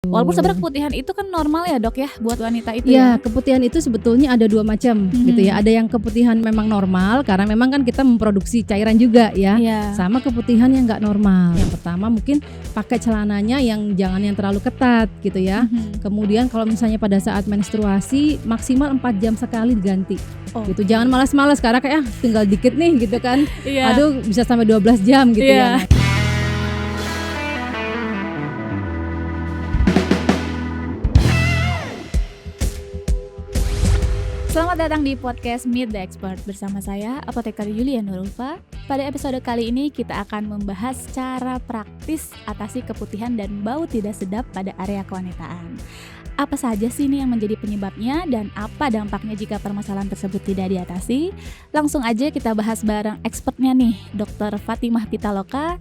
Walaupun sebenarnya keputihan itu kan normal ya dok ya buat wanita itu ya. Keputihan itu sebetulnya ada dua macam gitu ya. Ada yang keputihan memang normal karena memang kan kita memproduksi cairan juga ya. Sama keputihan yang nggak normal. Yang pertama mungkin pakai celananya yang jangan yang terlalu ketat gitu ya. Kemudian kalau misalnya pada saat menstruasi maksimal 4 jam sekali diganti. Gitu. Jangan malas-malas karena kayak tinggal dikit nih gitu kan. Aduh bisa sampai 12 jam gitu ya. Selamat datang di podcast Meet the Expert bersama saya, Apoteker Yulia Nurulfa. Pada episode kali ini kita akan membahas cara praktis atasi keputihan dan bau tidak sedap pada area kewanitaan. Apa saja sih ini yang menjadi penyebabnya dan apa dampaknya jika permasalahan tersebut tidak diatasi? Langsung aja kita bahas bareng expertnya nih, Dr. Fatimah Pitaloka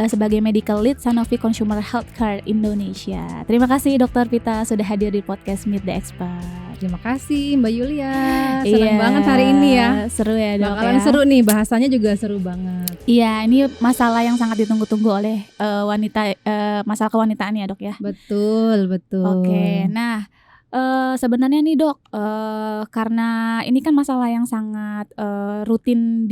sebagai Medical Lead Sanofi Consumer Healthcare Indonesia. Terima kasih Dr. Pita sudah hadir di podcast Meet the Expert. Terima kasih Mbak Yulia, senang banget hari ini ya. Seru ya dok. Bakalan seru nih, bahasanya juga seru banget. Iya, ini masalah yang sangat ditunggu-tunggu oleh wanita, masalah kewanitaan ya dok ya. Betul. Oke, nah sebenarnya nih dok, karena ini kan masalah yang sangat rutin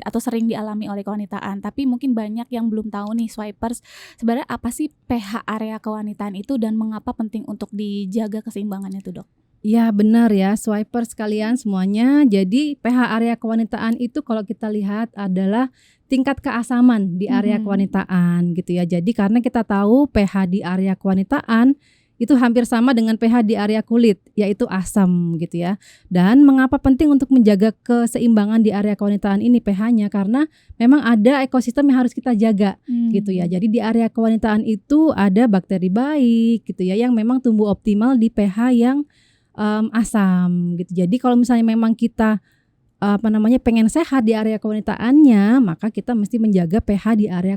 atau sering dialami oleh kewanitaan, tapi mungkin banyak yang belum tahu nih swipers sebenarnya apa sih pH area kewanitaan itu dan mengapa penting untuk dijaga keseimbangannya tuh dok? Ya benar ya, swipers sekalian semuanya. Jadi pH area kewanitaan itu kalau kita lihat adalah tingkat keasaman di area kewanitaan gitu ya. Jadi karena kita tahu pH di area kewanitaan itu hampir sama dengan pH di area kulit, yaitu asam gitu ya. Dan mengapa penting untuk menjaga keseimbangan di area kewanitaan ini pH-nya? Karena memang ada ekosistem yang harus kita jaga gitu ya. Jadi di area kewanitaan itu ada bakteri baik gitu ya yang memang tumbuh optimal di pH yang asam gitu. Jadi kalau misalnya memang kita pengen sehat di area kewanitaannya, maka kita mesti menjaga pH di area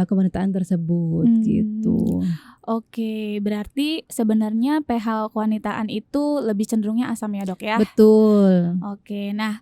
kewanitaan tersebut gitu. Oke, berarti sebenarnya pH kewanitaan itu lebih cenderungnya asam ya dok ya? Betul. Oke, nah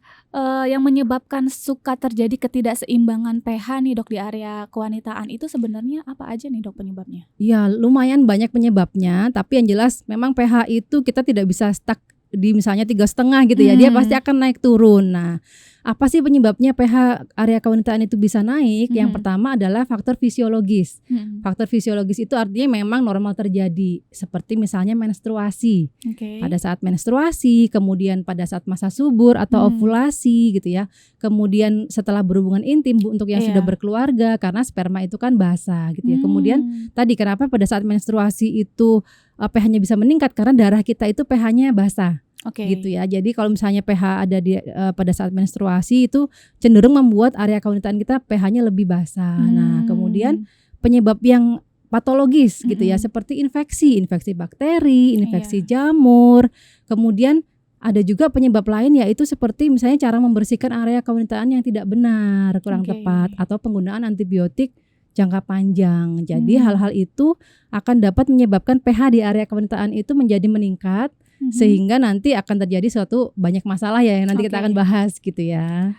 yang menyebabkan suka terjadi ketidakseimbangan pH nih dok di area kewanitaan itu sebenarnya apa aja nih dok penyebabnya? Ya lumayan banyak penyebabnya, tapi yang jelas memang pH itu kita tidak bisa stuck di misalnya 3,5 gitu ya, dia pasti akan naik turun. Nah, apa sih penyebabnya pH area kewanitaan itu bisa naik? Yang pertama adalah faktor fisiologis. Faktor fisiologis itu artinya memang normal terjadi, seperti misalnya menstruasi. Pada saat menstruasi, kemudian pada saat masa subur atau ovulasi gitu ya. Kemudian setelah berhubungan intim untuk yang sudah berkeluarga, karena sperma itu kan basah gitu ya. Kemudian tadi kenapa pada saat menstruasi itu pH-nya bisa meningkat karena darah kita itu pH-nya basah. Gitu ya. Jadi kalau misalnya pH ada di pada saat menstruasi itu cenderung membuat area kewanitaan kita pH-nya lebih basah. Nah, kemudian penyebab yang patologis gitu ya, seperti infeksi bakteri, infeksi jamur. Kemudian ada juga penyebab lain yaitu seperti misalnya cara membersihkan area kewanitaan yang tidak benar, kurang tepat, atau penggunaan antibiotik jangka panjang. Jadi hal-hal itu akan dapat menyebabkan pH di area kewanitaan itu menjadi meningkat, sehingga nanti akan terjadi suatu banyak masalah ya yang nanti kita akan bahas gitu ya.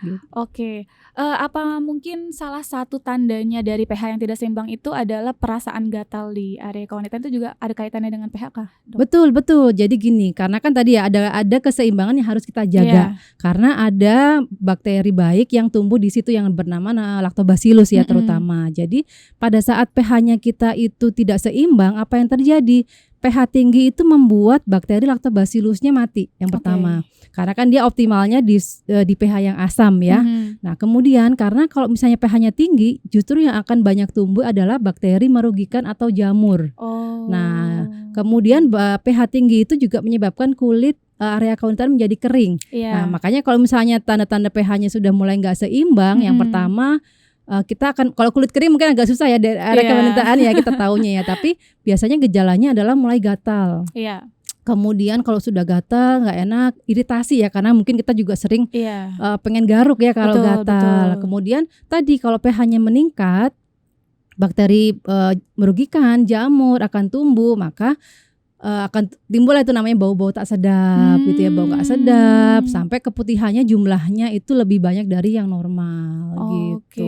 Apa mungkin salah satu tandanya dari pH yang tidak seimbang itu adalah perasaan gatal di area kewanitaan itu juga ada kaitannya dengan pH kah, dok? Betul. Jadi gini, karena kan tadi ya ada keseimbangan yang harus kita jaga. Karena ada bakteri baik yang tumbuh di situ yang bernama Lactobacillus ya terutama. Jadi pada saat pH-nya kita itu tidak seimbang, apa yang terjadi? pH tinggi itu membuat bakteri Lactobacillusnya mati yang pertama. Karena kan dia optimalnya di pH yang asam ya. Nah, kemudian karena kalau misalnya pH-nya tinggi, justru yang akan banyak tumbuh adalah bakteri merugikan atau jamur. Nah, kemudian pH tinggi itu juga menyebabkan kulit area kewanitaan menjadi kering. Nah, makanya kalau misalnya tanda-tanda pH-nya sudah mulai nggak seimbang, yang pertama kita akan, kalau kulit kering mungkin agak susah ya dari area kewanitaan ya kita taunya ya, tapi biasanya gejalanya adalah mulai gatal. Kemudian kalau sudah gatal, nggak enak, iritasi ya, karena mungkin kita juga sering pengen garuk ya kalau gatal. Kemudian tadi kalau pH-nya meningkat, bakteri merugikan, jamur akan tumbuh, maka akan timbul itu namanya bau-bau tak sedap gitu ya, bau nggak sedap, sampai keputihannya jumlahnya itu lebih banyak dari yang normal gitu.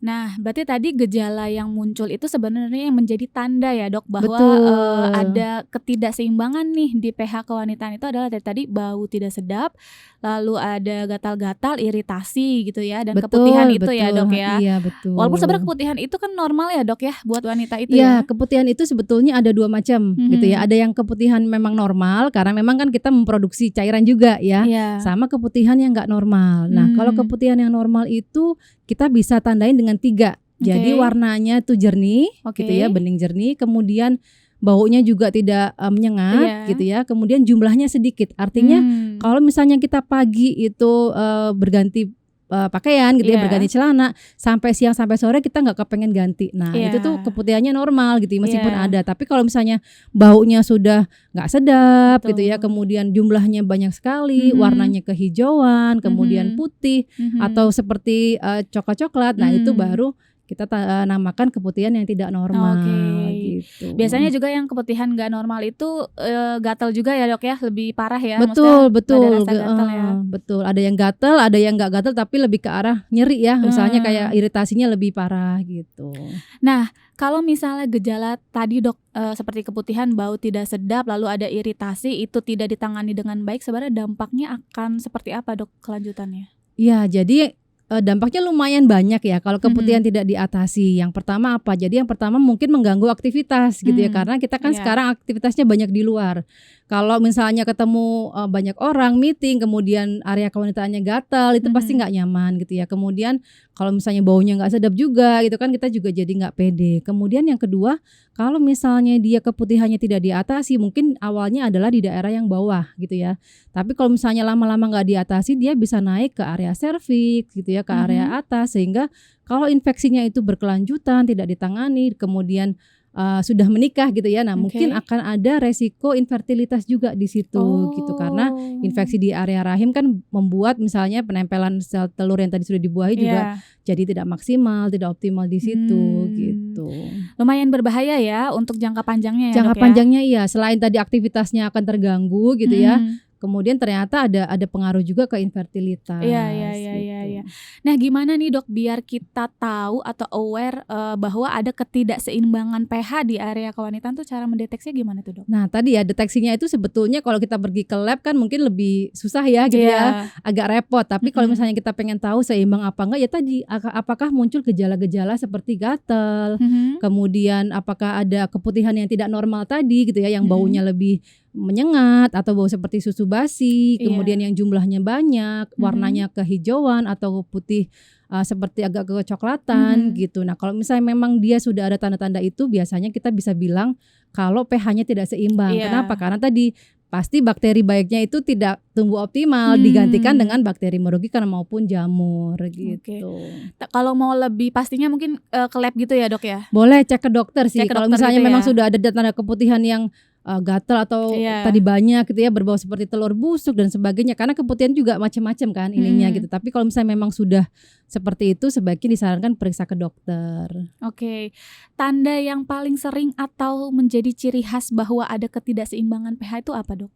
Nah, berarti tadi gejala yang muncul itu sebenarnya yang menjadi tanda ya dok bahwa Betul. ada ketidakseimbangan nih di pH kewanitaan itu adalah dari tadi bau tidak sedap, lalu ada gatal-gatal, iritasi gitu ya, dan keputihan Betul, itu ya betul. dok ya. Iya, Walaupun sebenarnya betul. keputihan itu kan normal ya dok ya buat wanita itu Ya, ya. keputihan itu sebetulnya ada 2 macam gitu ya. Mhm. Ada yang keputihan memang normal karena memang kan kita memproduksi cairan juga ya. Iya. Sama keputihan yang nggak normal. Nah, kalau keputihan yang normal itu kita bisa tandain dengan 3. Jadi Oke. warnanya tuh jernih gitu ya, Oke. bening jernih, kemudian baunya juga tidak menyengat Iya. gitu ya. Kemudian jumlahnya sedikit. Artinya kalau misalnya kita pagi itu berganti pakaian gitu ya, Iya. berganti celana, sampai siang sampai sore kita nggak kepengen ganti. Nah, itu tuh Iya. keputihannya normal gitu meskipun Iya. ada. Tapi kalau misalnya baunya sudah nggak sedap gitu ya, Betul. kemudian jumlahnya banyak sekali, Mhm. warnanya kehijauan, kemudian Mhm. putih Mhm. atau seperti coklat-coklat. Nah, itu baru kita namakan keputihan yang tidak normal Oke. gitu. Biasanya juga yang keputihan nggak normal itu gatal juga ya dok ya, lebih parah ya, Betul, maksudnya ada betul, rasa gatal ya. betul. Ada yang gatal, ada yang nggak gatal tapi lebih ke arah nyeri ya. Misalnya kayak iritasinya lebih parah gitu. Nah, kalau misalnya gejala tadi dok seperti keputihan, bau tidak sedap, lalu ada iritasi, itu tidak ditangani dengan baik, sebenarnya dampaknya akan seperti apa dok kelanjutannya? Ya, jadi dampaknya lumayan banyak ya kalau keputihan tidak diatasi. Yang pertama apa? Jadi yang pertama mungkin mengganggu aktivitas gitu ya, karena kita kan sekarang aktivitasnya banyak di luar. Kalau misalnya ketemu banyak orang meeting, kemudian area kewanitaannya gatal, itu pasti nggak nyaman gitu ya. Kemudian kalau misalnya baunya nggak sedap juga, gitu kan kita juga jadi nggak pede. Kemudian yang kedua, kalau misalnya dia keputihannya tidak diatasi, mungkin awalnya adalah di daerah yang bawah gitu ya. Tapi kalau misalnya lama-lama nggak diatasi, dia bisa naik ke area serviks gitu ya, ke area atas, sehingga kalau infeksinya itu berkelanjutan, tidak ditangani, kemudian sudah menikah gitu ya, nah mungkin akan ada resiko infertilitas juga di situ gitu, karena infeksi di area rahim kan membuat misalnya penempelan sel telur yang tadi sudah dibuahi juga jadi tidak maksimal, tidak optimal di situ gitu. Lumayan berbahaya ya untuk jangka panjangnya ya Jangka dok panjangnya iya, selain tadi aktivitasnya akan terganggu gitu ya. Kemudian ternyata ada pengaruh juga ke infertilitas. Iya. Nah, gimana nih dok biar kita tahu atau aware bahwa ada ketidakseimbangan pH di area kewanitaan tuh, cara mendeteksinya gimana tuh dok? Nah tadi ya, deteksinya itu sebetulnya kalau kita pergi ke lab kan mungkin lebih susah ya gitu ya, agak repot. Tapi kalau misalnya kita pengen tahu seimbang apa enggak, ya tadi apakah muncul gejala-gejala seperti gatal, kemudian apakah ada keputihan yang tidak normal tadi gitu ya, yang baunya lebih menyengat atau bau seperti susu basi, kemudian yang jumlahnya banyak, warnanya kehijauan atau putih seperti agak kecoklatan gitu. Nah, kalau misalnya memang dia sudah ada tanda-tanda itu, biasanya kita bisa bilang kalau pH-nya tidak seimbang. Kenapa? Karena tadi pasti bakteri baiknya itu tidak tumbuh optimal, digantikan dengan bakteri merugikan maupun jamur gitu. Kalau mau lebih pastinya mungkin ke lab gitu ya dok ya? Boleh cek ke dokter sih. Cek ke Kalau dokter misalnya gitu memang ya? sudah ada tanda keputihan yang gatal atau tadi banyak gitu ya, berbau seperti telur busuk dan sebagainya, karena keputihan juga macam-macam kan ininya gitu. Tapi kalau misalnya memang sudah seperti itu, sebaiknya disarankan periksa ke dokter. Oke. Tanda yang paling sering atau menjadi ciri khas bahwa ada ketidakseimbangan pH itu apa dok?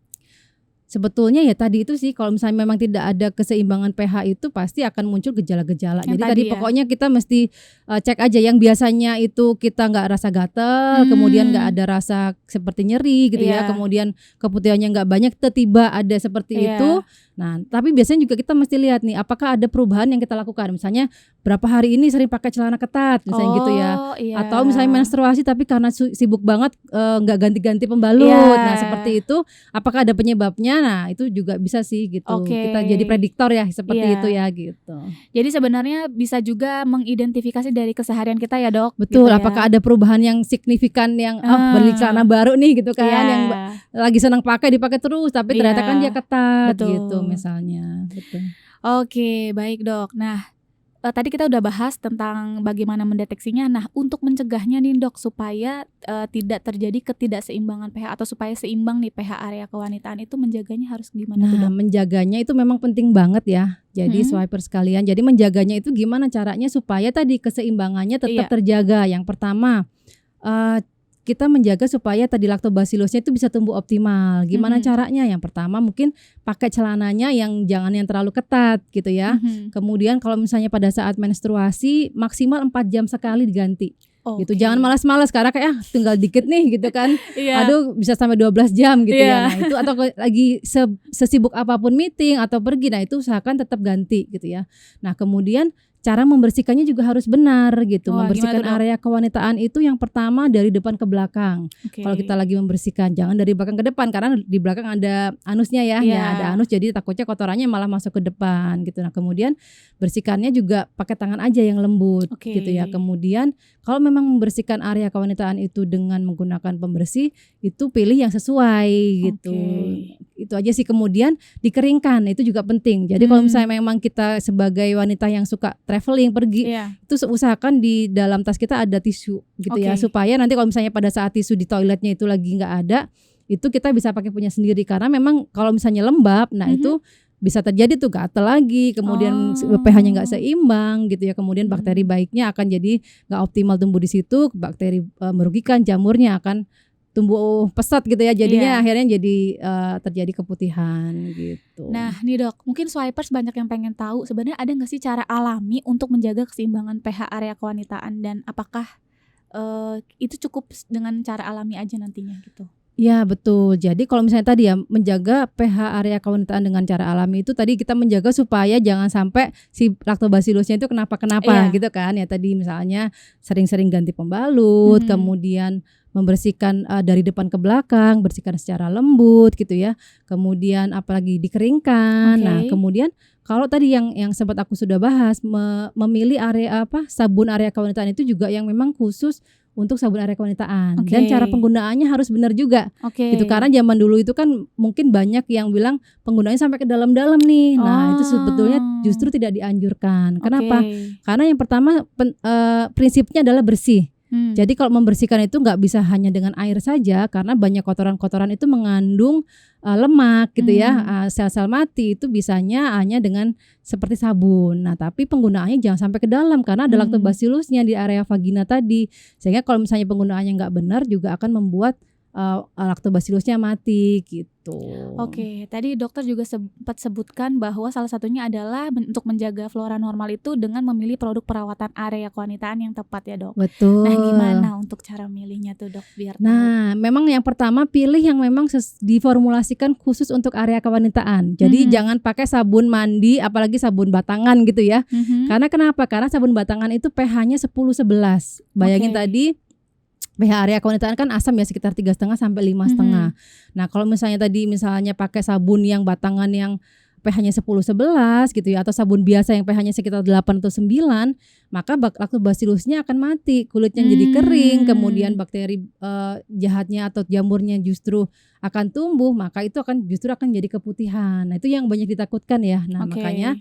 Sebetulnya ya tadi itu sih, kalau misalnya memang tidak ada keseimbangan pH itu pasti akan muncul gejala-gejala. Jadi tadi pokoknya kita mesti cek aja yang biasanya itu kita nggak rasa gatel, kemudian nggak ada rasa seperti nyeri gitu ya, kemudian keputihannya nggak banyak, tiba-tiba ada seperti itu. Nah, tapi biasanya juga kita mesti lihat nih, apakah ada perubahan yang kita lakukan. Misalnya berapa hari ini sering pakai celana ketat, misalnya gitu ya. Atau misalnya menstruasi tapi karena sibuk banget nggak ganti-ganti pembalut. Nah, seperti itu, apakah ada penyebabnya? Nah, itu juga bisa sih gitu. Kita jadi prediktor ya seperti itu ya gitu. Jadi sebenarnya bisa juga mengidentifikasi dari keseharian kita ya dok. Betul, gitu ya. apakah ada perubahan yang signifikan yang beli celana baru nih gitu kan, yang lagi senang dipakai terus, tapi ternyata kan dia ketat gitu misalnya. Betul. Oke, baik dok. Nah, tadi kita udah bahas tentang bagaimana mendeteksinya. Nah, untuk mencegahnya nih dok, supaya tidak terjadi ketidakseimbangan pH atau supaya seimbang nih pH area kewanitaan, itu menjaganya harus gimana tuh dok? Menjaganya itu memang penting banget ya. Jadi swiper sekalian, jadi menjaganya itu gimana caranya supaya tadi keseimbangannya tetap terjaga. Yang pertama, kita menjaga supaya tadi lactobacillusnya itu bisa tumbuh optimal. Gimana caranya? Yang pertama mungkin pakai celananya yang jangan yang terlalu ketat gitu ya. Kemudian kalau misalnya pada saat menstruasi maksimal 4 jam sekali diganti. Gitu. Jangan malas-malas karena kayak tinggal dikit nih gitu kan. Aduh bisa sampai 12 jam gitu ya. Nah itu atau lagi sesibuk apapun meeting atau pergi, nah itu usahakan tetap ganti gitu ya. Nah kemudian cara membersihkannya juga harus benar gitu. Membersihkan area kewanitaan itu yang pertama dari depan ke belakang. Kalau kita lagi membersihkan, jangan dari belakang ke depan karena di belakang ada anusnya ya. Ya ada anus, jadi takutnya kotorannya malah masuk ke depan gitu. Nah kemudian bersihkannya juga pakai tangan aja yang lembut gitu ya. Kemudian kalau memang membersihkan area kewanitaan itu dengan menggunakan pembersih, itu pilih yang sesuai gitu. Itu aja sih. Kemudian dikeringkan, itu juga penting. Jadi kalau misalnya memang kita sebagai wanita yang suka traveling pergi, itu usahakan di dalam tas kita ada tisu gitu ya, supaya nanti kalau misalnya pada saat tisu di toiletnya itu lagi nggak ada, itu kita bisa pakai punya sendiri. Karena memang kalau misalnya lembab, nah itu bisa terjadi tuh gatel lagi, kemudian pH-nya nggak seimbang gitu ya, kemudian bakteri baiknya akan jadi nggak optimal tumbuh di situ, bakteri merugikan, jamurnya akan tumbuh pesat gitu ya, jadinya akhirnya jadi terjadi keputihan gitu. Nah nih dok, mungkin swipers banyak yang pengen tahu sebenarnya ada nggak sih cara alami untuk menjaga keseimbangan pH area kewanitaan, dan apakah itu cukup dengan cara alami aja nantinya gitu? Ya betul. Jadi kalau misalnya tadi ya menjaga pH area kewanitaan dengan cara alami itu tadi kita menjaga supaya jangan sampai si lactobacillusnya itu kenapa-kenapa gitu kan. Ya tadi misalnya sering-sering ganti pembalut, kemudian membersihkan dari depan ke belakang, bersihkan secara lembut gitu ya. Kemudian apalagi dikeringkan. Nah, kemudian kalau tadi yang sempat aku sudah bahas, memilih area sabun area kewanitaan itu juga yang memang khusus untuk sabun area kewanitaan, dan cara penggunaannya harus benar juga gitu, karena zaman dulu itu kan mungkin banyak yang bilang penggunaannya sampai ke dalam-dalam nih. Nah itu sebetulnya justru tidak dianjurkan. Kenapa? Karena yang pertama prinsipnya adalah bersih. Jadi kalau membersihkan itu nggak bisa hanya dengan air saja, karena banyak kotoran-kotoran itu mengandung lemak gitu ya, sel-sel mati itu bisanya hanya dengan seperti sabun. Nah tapi penggunaannya jangan sampai ke dalam karena ada lactobacillusnya di area vagina tadi, sehingga kalau misalnya penggunaannya nggak benar juga akan membuat lactobacillusnya mati gitu. Tadi dokter juga sempat sebutkan bahwa salah satunya adalah untuk menjaga flora normal itu dengan memilih produk perawatan area kewanitaan yang tepat ya dok. Betul. Nah gimana untuk cara milihnya tuh dok biar memang yang pertama pilih yang memang diformulasikan khusus untuk area kewanitaan. Jadi jangan pakai sabun mandi, apalagi sabun batangan gitu ya. Karena kenapa? Karena sabun batangan itu pH-nya 10-11. Bayangin tadi pH area kewanitaan kan asam ya, sekitar 3,5 sampai 5,5. Nah kalau misalnya pakai sabun yang batangan yang pH-nya 10-11 gitu ya, atau sabun biasa yang pH-nya sekitar 8 atau 9, maka lactobacillusnya akan mati, kulitnya jadi kering, kemudian bakteri jahatnya atau jamurnya justru akan tumbuh, maka itu justru akan jadi keputihan. Nah itu yang banyak ditakutkan ya. Nah makanya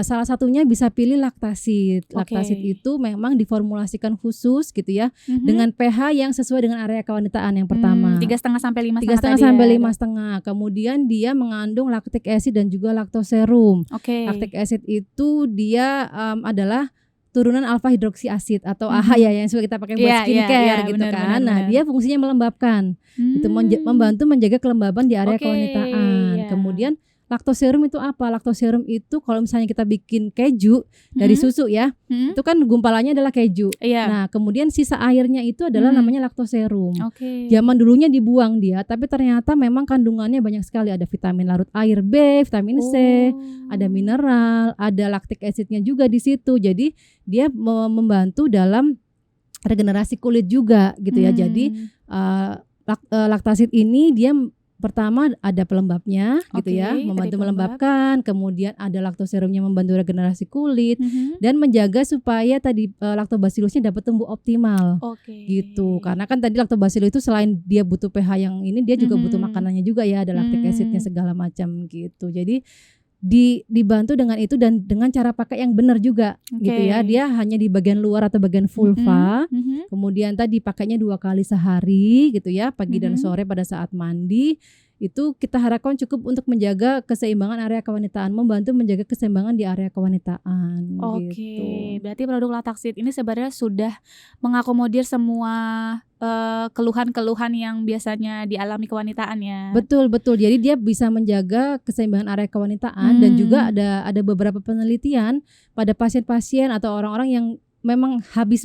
salah satunya bisa pilih laktasid. Laktasid itu memang diformulasikan khusus gitu ya, dengan pH yang sesuai dengan area kewanitaan yang pertama. 3,5 sampai 5,5 3,5 sampai 5,5. Kemudian dia mengandung lactic acid dan juga lactoserum. Lactic acid itu dia adalah turunan alpha hidroksi asid atau AHA ya, yang suka kita pakai buat skincare gitu kan. Nah dia fungsinya melembabkan, itu membantu menjaga kelembaban di area kewanitaan. Kemudian laktoserum itu apa? Laktoserum itu kalau misalnya kita bikin keju dari susu ya, itu kan gumpalannya adalah keju. Nah kemudian sisa airnya itu adalah namanya laktoserum. Zaman dulunya dibuang dia, tapi ternyata memang kandungannya banyak sekali. Ada vitamin larut air B, vitamin C, ada mineral, ada lactic acidnya juga di situ. Jadi dia membantu dalam regenerasi kulit juga gitu ya. Jadi laktasid ini dia pertama ada pelembabnya gitu ya, membantu melembabkan, kemudian ada laktoserumnya membantu regenerasi kulit dan menjaga supaya tadi lactobacillusnya dapat tumbuh optimal gitu. Karena kan tadi lactobacillus itu selain dia butuh pH yang ini, dia juga butuh makanannya juga ya, ada lactic acidnya segala macam gitu. Jadi dibantu dengan itu dan dengan cara pakai yang benar juga gitu ya. Dia hanya di bagian luar atau bagian vulva. Kemudian tadi pakainya 2 kali sehari gitu ya, pagi dan sore pada saat mandi. Itu kita harapkan cukup untuk menjaga keseimbangan area kewanitaan, membantu menjaga keseimbangan di area kewanitaan gitu. Berarti produk laktasid ini sebenarnya sudah mengakomodir semua keluhan-keluhan yang biasanya dialami kewanitaan ya. Betul. Jadi dia bisa menjaga keseimbangan area kewanitaan dan juga ada beberapa penelitian pada pasien-pasien atau orang-orang yang memang habis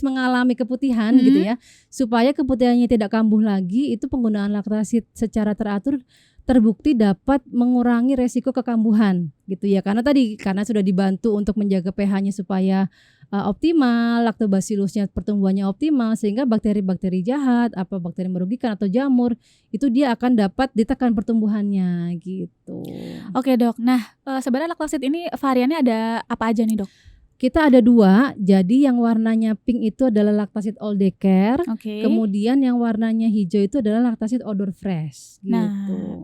mengalami keputihan gitu ya, supaya keputihannya tidak kambuh lagi, itu penggunaan laktasid secara teratur terbukti dapat mengurangi resiko kekambuhan gitu ya, karena sudah dibantu untuk menjaga pH-nya supaya optimal, lactobacillusnya pertumbuhannya optimal, sehingga bakteri-bakteri jahat, bakteri merugikan atau jamur itu dia akan dapat ditekan pertumbuhannya gitu. Oke dok, nah sebenarnya laktasid ini variannya ada apa aja nih dok? Kita ada 2, jadi yang warnanya pink itu adalah laktasid all day care, kemudian yang warnanya hijau itu adalah laktasid odor fresh gitu. Nah,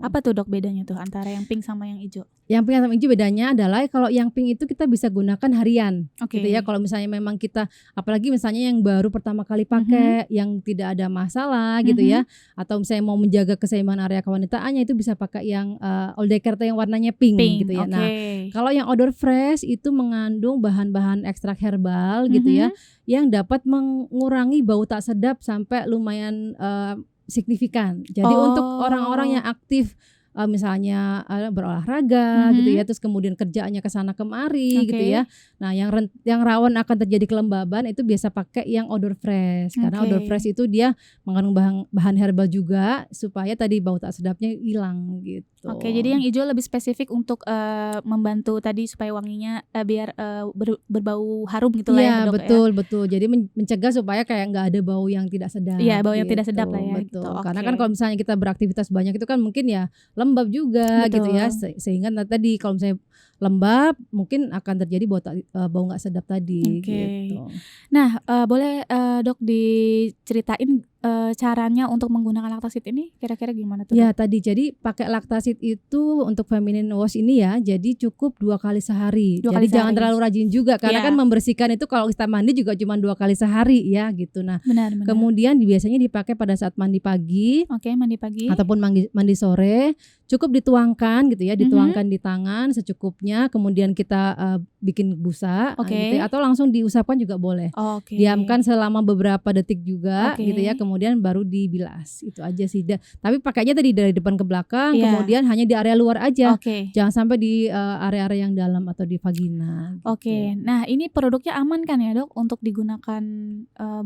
apa tuh dok bedanya tuh antara yang pink sama yang hijau? Yang pink sama hijau bedanya adalah kalau yang pink itu kita bisa gunakan harian gitu ya, kalau misalnya memang kita, apalagi misalnya yang baru pertama kali pakai, yang tidak ada masalah gitu ya, atau misalnya mau menjaga keseimbangan area kewanitaannya, itu bisa pakai yang all day care atau yang warnanya pink gitu ya. Nah, kalau yang odor fresh itu mengandung bahan-bahan ekstrak herbal gitu ya, yang dapat mengurangi bau tak sedap sampai lumayan signifikan. Jadi untuk orang-orang yang aktif misalnya berolahraga gitu ya, terus kemudian kerjaannya kesana kemari gitu ya. Nah, yang rawan akan terjadi kelembaban itu biasa pakai yang odor fresh, karena odor fresh itu dia mengandung bahan herbal juga supaya tadi bau tak sedapnya hilang gitu. Jadi yang hijau lebih spesifik untuk membantu tadi supaya wanginya biar berbau harum gitu lah ya dok. Betul. Jadi mencegah supaya kayak nggak ada bau yang tidak sedap. Iya, bau yang gitu. tidak sedap lah ya. Betul. Gitu. Karena kan kalau misalnya kita beraktivitas banyak itu kan mungkin ya lembab juga gitu ya, sehingga tadi kalau misalnya lembab mungkin akan terjadi bau nggak sedap tadi gitu. Nah, boleh dok diceritain caranya untuk menggunakan laktasid ini kira-kira gimana tuh? Ya tadi, jadi pakai laktasid itu untuk feminine wash ini ya, jadi cukup 2 kali sehari. Jadi jangan terlalu rajin juga, karena kan membersihkan itu kalau kita mandi juga cuma 2 kali sehari ya gitu. Nah, benar. Kemudian biasanya dipakai pada saat mandi pagi, mandi pagi ataupun mandi sore. Cukup dituangkan gitu ya, dituangkan di tangan secukupnya, kemudian kita bikin busa gitu ya, atau langsung diusapkan juga boleh. Diamkan selama beberapa detik juga gitu ya, kemudian baru dibilas. Itu aja sih. Tapi pakainya tadi dari depan ke belakang, kemudian hanya di area luar aja. Jangan sampai di area-area yang dalam atau di vagina gitu. Nah, ini produknya aman kan ya dok untuk digunakan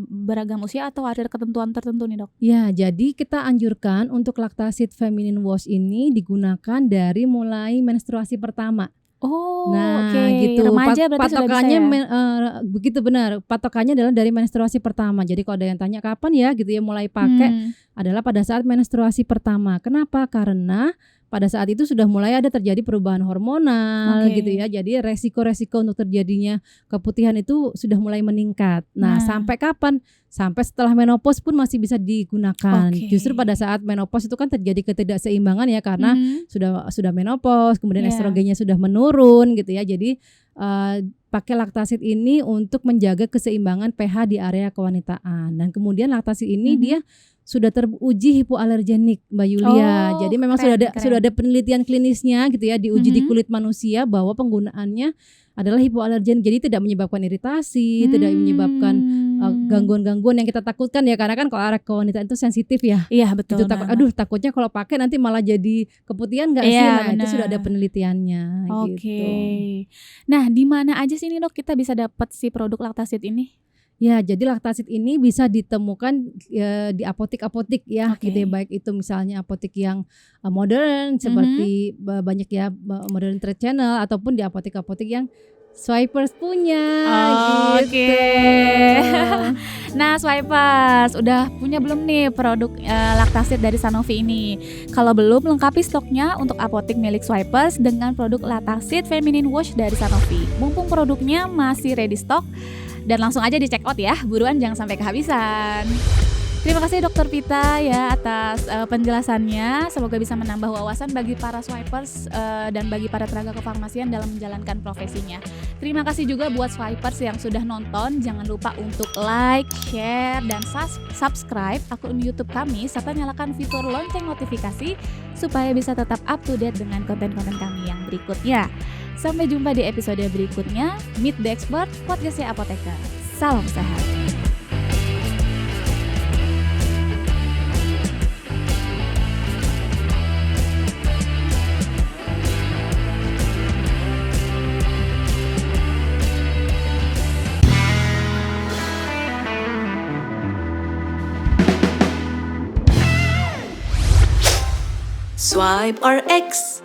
beragam usia atau ada ketentuan tertentu nih dok? Ya, jadi kita anjurkan untuk laktasid feminine wash ini digunakan dari mulai menstruasi pertama. Gitu. Remaja berarti patokannya sudah bisa ya? Begitu benar. Patokannya adalah dari menstruasi pertama. Jadi kalau ada yang tanya kapan ya gitu ya mulai pakai, adalah pada saat menstruasi pertama. Kenapa? Karena pada saat itu sudah mulai ada terjadi perubahan hormonal gitu ya. Jadi resiko-resiko untuk terjadinya keputihan itu sudah mulai meningkat. Nah, sampai kapan? Sampai setelah menopause pun masih bisa digunakan. Justru pada saat menopause itu kan terjadi ketidakseimbangan ya, karena sudah menopause, kemudian estrogennya sudah menurun gitu ya. Jadi pakai laktasid ini untuk menjaga keseimbangan pH di area kewanitaan. Dan kemudian laktasid ini dia sudah teruji hipoalergenik, Mbak Yulia. Jadi memang sudah ada penelitian klinisnya gitu ya, diuji di kulit manusia bahwa penggunaannya adalah hipoalergen. Jadi tidak menyebabkan iritasi, tidak menyebabkan gangguan-gangguan yang kita takutkan ya, karena kan kalau area kewanitaan itu sensitif ya. Iya, betul. Itu takutnya kalau pakai nanti malah jadi keputihan enggak sih? Nah, itu sudah ada penelitiannya gitu. Nah, di mana aja sih ini dok kita bisa dapat si produk laktasid ini? Ya, jadi laktasid ini bisa ditemukan di apotik-apotik ya, gitu ya, baik itu misalnya apotik yang modern seperti banyak ya Modern Trade Channel, ataupun di apotik-apotik yang Swipers punya. Gitu. Nah, Swipers udah punya belum nih produk laktasid dari Sanofi ini? Kalau belum, lengkapi stoknya untuk apotik milik Swipers dengan produk laktasid feminine wash dari Sanofi. Mumpung produknya masih ready stock, dan langsung aja di check out ya, buruan jangan sampai kehabisan. Terima kasih Dr. Pita ya atas penjelasannya. Semoga bisa menambah wawasan bagi para Swipers dan bagi para tenaga kefarmasian dalam menjalankan profesinya. Terima kasih juga buat Swipers yang sudah nonton. Jangan lupa untuk like, share, dan subscribe akun YouTube kami, serta nyalakan fitur lonceng notifikasi supaya bisa tetap up to date dengan konten-konten kami yang berikutnya. Sampai jumpa di episode berikutnya. Meet the Expert, podcastnya Apoteker. Salam sehat. Swipe RX.